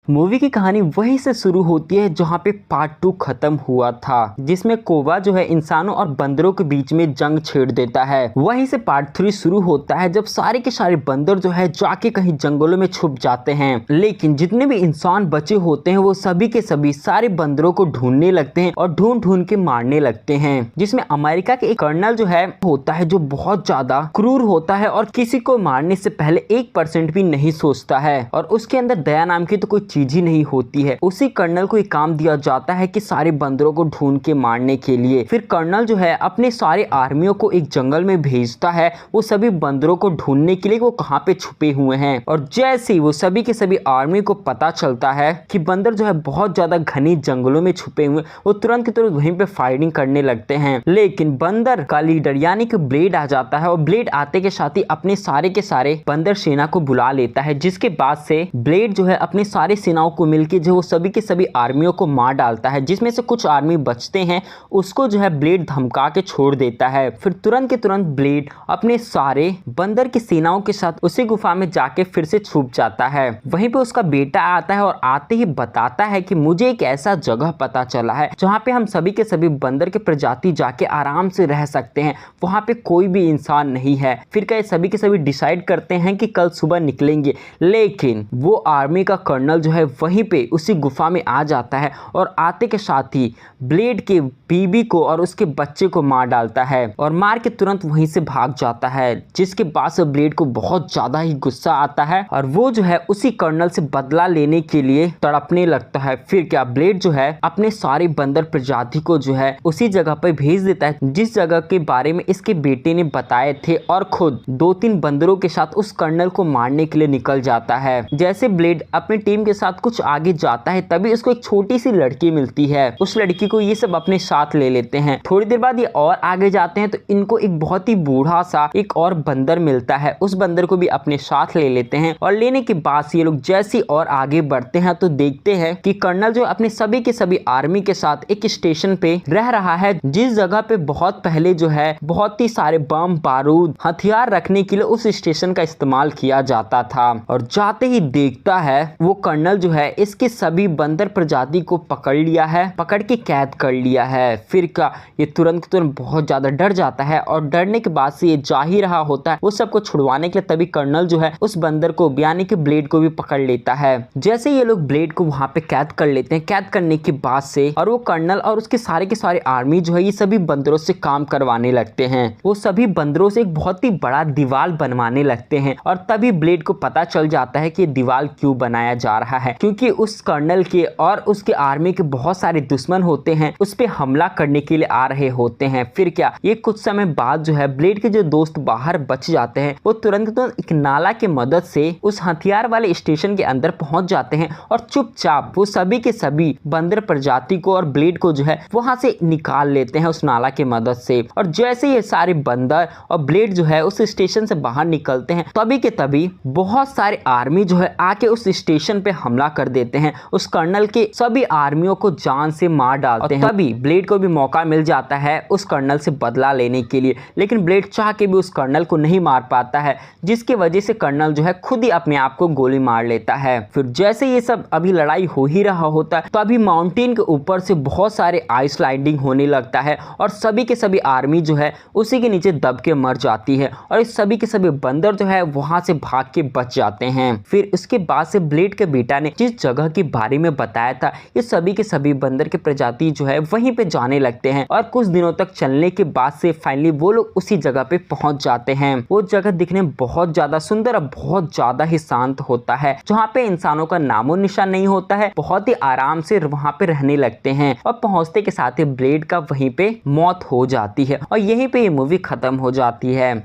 Movie की कहानी वहीं से शुरू होती है जहां पे पार्ट 2 खत्म हुआ था, जिसमें कोबा जो है इंसानों और बंदरों के बीच में जंग छेड़ देता है। वहीं से पार्ट 3 शुरू होता है जब सारे के सारे बंदर जो है जाके कहीं जंगलों में छुप जाते हैं, लेकिन जितने भी इंसान बचे होते हैं वो सभी के सभी सारे बंदरों को ढूंढने लगते हैं और ढूंढ ढूंढ के मारने लगते हैं। जिसमें अमेरिका के एक कर्नल जो है होता है जो बहुत ज्यादा क्रूर होता है और किसी को मारने से पहले 1% भी नहीं सोचता है, और उसके अंदर दया नाम की तो कोई चीज ही नहीं होती है। उसी कर्नल को एक काम दिया जाता है कि सारे बंदरों को ढूंढ के मारने के लिए। फिर कर्नल जो है अपने सारे आर्मियों को एक जंगल में भेजता है वो सभी बंदरों को ढूंढने के लिए वो कहाँ पे छुपे हुए हैं। और जैसे ही वो सभी के सभी आर्मी को पता चलता है कि बंदर जो है बहुत ज्यादा घनी जंगलों में छुपे हुए, वो तुरंत के तुरंत वहीं पे फायरिंग करने लगते हैं। लेकिन बंदर का लीडर यानी कि ब्लेड आ जाता है और ब्लेड आते के साथ ही अपने सारे के सारे बंदर सेना को बुला लेता है, जिसके बाद से ब्लेड जो है अपने सारे सेनाओं को मिलके जो वो सभी के सभी आर्मियों को मार डालता है। जिसमें से कुछ आर्मी बचते हैं उसको जो है ब्लेड धमका के छोड़ देता है। फिर तुरंत के तुरंत ब्लेड अपने सारे बंदर की सेनाओं के साथ उसी गुफा में जाके फिर से छुप जाता है। वहीं पे उसका बेटा आता है और आते ही बताता है कि मुझे एक ऐसा जगह पता चला है जहाँ पे हम सभी के सभी बंदर के प्रजाति जाके आराम से रह सकते हैं, वहाँ पे कोई भी इंसान नहीं है। फिर क्या सभी के सभी डिसाइड करते हैं कि कल सुबह निकलेंगे, लेकिन वो आर्मी का कर्नल जो है वहीं पे उसी गुफा में आ जाता है और आते के साथ ही ब्लेड के बीबी को और उसके बच्चे को मार डालता है और मार के तुरंत वहीं से भाग जाता है। जिसके बाद से ब्लेड को बहुत ज्यादा ही गुस्सा आता है और वो जो है उसी कर्नल से बदला लेने के लिए तड़पने लगता है। फिर क्या ब्लेड जो है अपने सारे बंदर प्रजाति को जो है उसी जगह पर भेज देता है जिस जगह के बारे में इसके बेटे ने बताए थे, और खुद 2-3 बंदरों के साथ उस कर्नल को मारने के लिए निकल जाता है। जैसे ब्लेड अपनी टीम के साथ कुछ आगे जाता है तभी उसको एक छोटी सी लड़की मिलती है। उस लड़की को ये सब अपने साथ ले लेते हैं। थोड़ी देर बाद ये और आगे जाते हैं तो इनको एक बहुत ही बूढ़ा सा एक और बंदर मिलता है, उस बंदर को भी अपने साथ ले लेते हैं। और लेने के बाद ये लोग जैसे और आगे बढ़ते हैं तो देखते हैं कि कर्नल जो अपने सभी के सभी आर्मी के साथ एक स्टेशन पे रह रहा है, जिस जगह पे बहुत पहले जो है बहुत ही सारे बम बारूद हथियार रखने के लिए उस स्टेशन का इस्तेमाल किया जाता था। और जाते ही देखता है वो कर्नल जो है इसके सभी बंदर प्रजाति को पकड़ लिया है, पकड़ के कैद कर लिया है। फिर क्या ये तुरंत बहुत ज्यादा डर जाता है और डरने के बाद से ये जा ही रहा होता है वो सबको छुड़वाने के लिए, तभी कर्नल जो है उस बंदर को यानी कि ब्लेड को भी पकड़ लेता है। जैसे ये लोग ब्लेड को वहां पे कैद कर लेते हैं, कैद करने के बाद से और वो कर्नल और उसके सारे के सारे आर्मी जो है ये सभी बंदरों से काम करवाने लगते हैं। वो सभी बंदरों से एक बहुत ही बड़ा दीवार बनवाने लगते हैं और तभी ब्लेड को पता चल जाता है कि दीवार क्यों बनाया जा रहा है, क्योंकि उस कर्नल के और उसके आर्मी के बहुत सारे दुश्मन होते हैं उस पे हमला करने के लिए आ रहे होते हैं। फिर क्या ये कुछ समय बाद जो है ब्लेड के जो दोस्त बाहर बच जाते हैं वो तुरंत एक नाला की मदद से उस हथियार वाले स्टेशन के अंदर पहुंच जाते हैं और चुपचाप वो सभी के सभी बंदर प्रजाति को और ब्लेड को जो है वहां से निकाल लेते हैं उस नाला की मदद से। और जैसे ये सारे बंदर और ब्लेड जो है उस स्टेशन से बाहर निकलते हैं तभी के तभी बहुत सारे आर्मी जो है आके उस स्टेशन पे हमला कर देते हैं, उस कर्नल के सभी आर्मियों को जान से मार डालते हैं। तभी ब्लेड को भी मौका मिल जाता है उस कर्नल से बदला लेने के लिए, लेकिन ब्लेड चाह के भी उस कर्नल को नहीं मार पाता है, जिसकी वजह से कर्नल जो है खुद ही अपने आप को गोली मार लेता है। फिर जैसे ये सब अभी लड़ाई हो ही रहा होता है तो अभी माउंटेन के ऊपर से बहुत सारे आइस लाइडिंग होने लगता है और सभी के सभी आर्मी जो है उसी के नीचे दब के मर जाती है और इस सभी के सभी बंदर जो है वहां से भाग के बच जाते हैं। फिर उसके बाद से ब्लेड के बेटा ने जिस जगह के बारे में बताया था ये सभी के सभी बंदर के प्रजाति जो है वहीं पे जाने लगते हैं और कुछ दिनों तक चलने के बाद से फाइनली वो लोग उसी जगह पे पहुंच जाते हैं। वो जगह दिखने में बहुत ज्यादा सुंदर और बहुत ज्यादा ही शांत होता है, जहाँ पे इंसानों का नामो निशान नहीं होता है। बहुत ही आराम से वहां पे रहने लगते हैं और पहुंचते के साथ ही ब्लेड का वहीं पे मौत हो जाती है और यहीं पे ये मूवी खत्म हो जाती है।